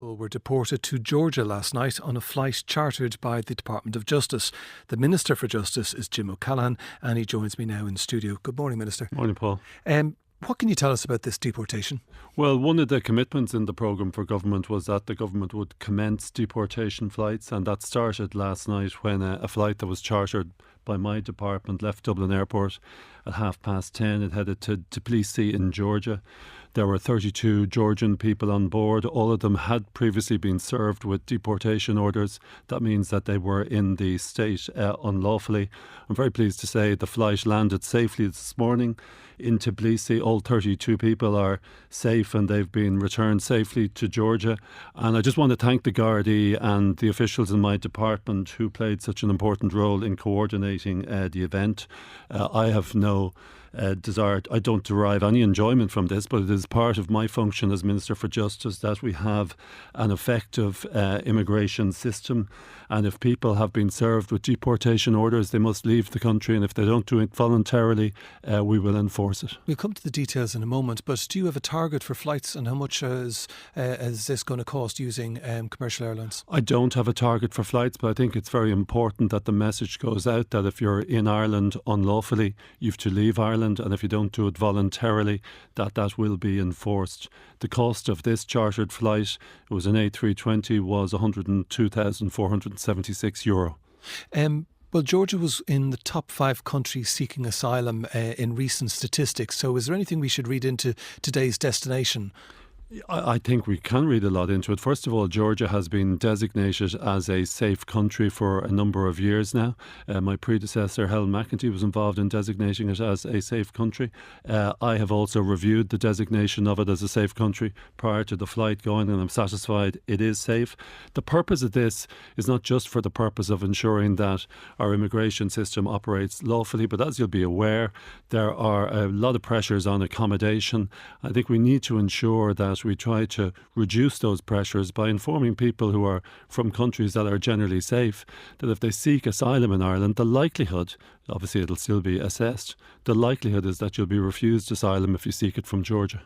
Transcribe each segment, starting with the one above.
People were deported to Georgia last night on a flight chartered by the Department of Justice. The Minister for Justice is Jim O'Callaghan, and he joins me now in studio. Good morning, Minister. Morning, Paul. What can you tell us about this deportation? Well, one of the commitments in the programme for government was that the government would commence deportation flights, and that started last night when a flight that was chartered by my department left Dublin Airport at 10:30. It headed to Tbilisi in Georgia. There were 32 Georgian people on board. All of them had previously been served with deportation orders. That means that they were in the state unlawfully. I'm very pleased to say the flight landed safely this morning in Tbilisi. All 32 people are safe and they've been returned safely to Georgia. And I just want to thank the Gardaí and the officials in my department who played such an important role in coordinating the event. I have no desire, I don't derive any enjoyment from this, but it is part of my function as Minister for Justice that we have an effective immigration system, and if people have been served with deportation orders, they must leave the country, and if they don't do it voluntarily, we will enforce it. We'll come to the details in a moment, but do you have a target for flights, and how much is this going to cost using commercial airlines? I don't have a target for flights, but I think it's very important that the message goes out that if you're in Ireland unlawfully, you have to leave Ireland, and if you don't do it voluntarily, that will be enforced. The cost of this chartered flight, it was an A320, was €102,476. Well, Georgia was in the top 5 countries seeking asylum in recent statistics. So is there anything we should read into today's destination? I think we can read a lot into it. First of all, Georgia has been designated as a safe country for a number of years now. My predecessor, Helen McEntee, was involved in designating it as a safe country. I have also reviewed the designation of it as a safe country prior to the flight going, and I'm satisfied it is safe. The purpose of this is not just for the purpose of ensuring that our immigration system operates lawfully, but as you'll be aware, there are a lot of pressures on accommodation. I think we need to ensure that we try to reduce those pressures by informing people who are from countries that are generally safe that if they seek asylum in Ireland, the likelihood, obviously it'll still be assessed, the likelihood is that you'll be refused asylum if you seek it from Georgia.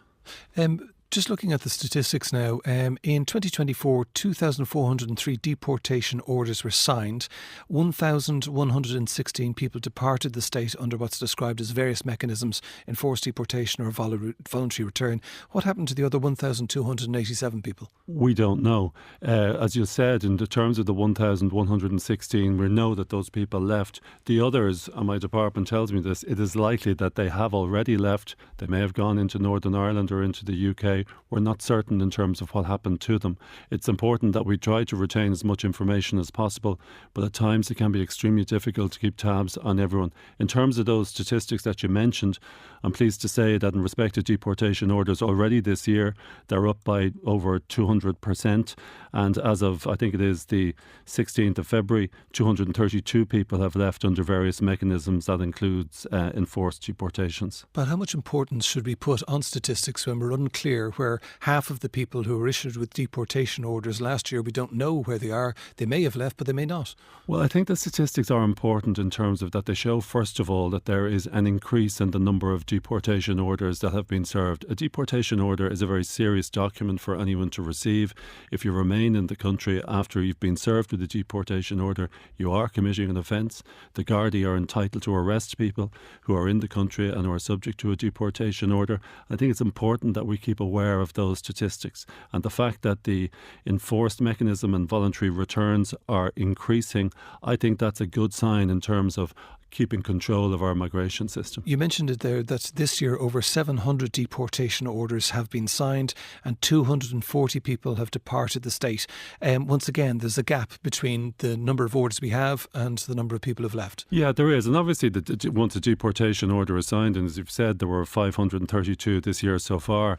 Just looking at the statistics now, in 2024, 2,403 deportation orders were signed. 1,116 people departed the state under what's described as various mechanisms, enforced deportation or voluntary return. What happened to the other 1,287 people? We don't know. As you said, in the terms of the 1,116, we know that those people left. The others, and my department tells me this, it is likely that they have already left. They may have gone into Northern Ireland or into the UK. We're not certain in terms of what happened to them. It's important that we try to retain as much information as possible, but at times it can be extremely difficult to keep tabs on everyone. In terms of those statistics that you mentioned, I'm pleased to say that in respect to deportation orders already this year, they're up by over 200%. And as of, I think it is the 16th of February, 232 people have left under various mechanisms. That includes enforced deportations. But how much importance should we put on statistics when we're unclear where half of the people who were issued with deportation orders last year, we don't know where they are? They may have left, but they may not. Well, I think the statistics are important in terms of that they show, first of all, that there is an increase in the number of deportation orders that have been served. A deportation order is a very serious document for anyone to receive. If you remain in the country after you've been served with a deportation order, you are committing an offence. The Gardaí are entitled to arrest people who are in the country and who are subject to a deportation order. I think it's important that we keep aware of those statistics, and the fact that the enforced mechanism and voluntary returns are increasing, I think that's a good sign in terms of keeping control of our migration system. You mentioned it there that this year over 700 deportation orders have been signed and 240 people have departed the state. Once again, there's a gap between the number of orders we have and the number of people who've left. Yeah, there is. And obviously, once a deportation order is signed, and as you've said, there were 532 this year so far,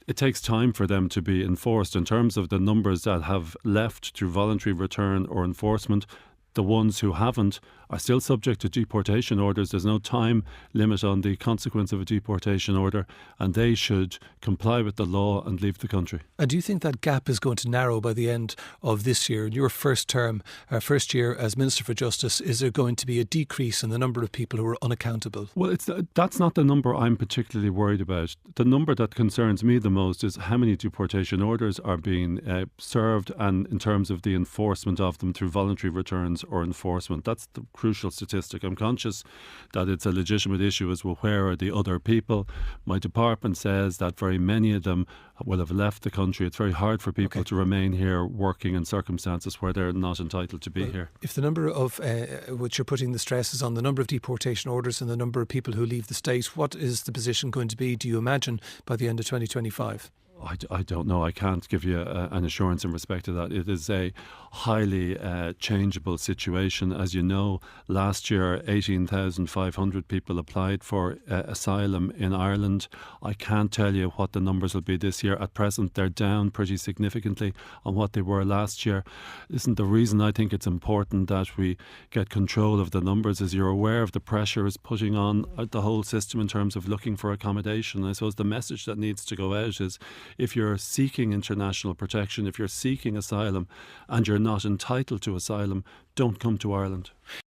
it takes time for them to be enforced. In terms of the numbers that have left through voluntary return or enforcement, the ones who haven't are still subject to deportation orders. There's no time limit on the consequence of a deportation order, and they should comply with the law and leave the country. And do you think that gap is going to narrow by the end of this year? In your first term, first year as Minister for Justice, is there going to be a decrease in the number of people who are unaccountable? Well, that's not the number I'm particularly worried about. The number that concerns me the most is how many deportation orders are being served, and in terms of the enforcement of them through voluntary returns or enforcement. That's the crucial statistic. I'm conscious that it's a legitimate issue as well, where are the other people? My department says that very many of them will have left the country. It's very hard for people to remain here working in circumstances where they're not entitled to be here. If the number of, which you're putting the stress is on the number of deportation orders and the number of people who leave the state, what is the position going to be, do you imagine, by the end of 2025? I don't know. I can't give you an assurance in respect to that. It is a highly changeable situation. As you know, last year 18,500 people applied for asylum in Ireland. I can't tell you what the numbers will be this year. At present, they're down pretty significantly on what they were last year. Listen, the reason I think it's important that we get control of the numbers is you're aware of the pressure it's putting on the whole system in terms of looking for accommodation. I suppose the message that needs to go out is, if you're seeking international protection, if you're seeking asylum and you're not entitled to asylum, don't come to Ireland.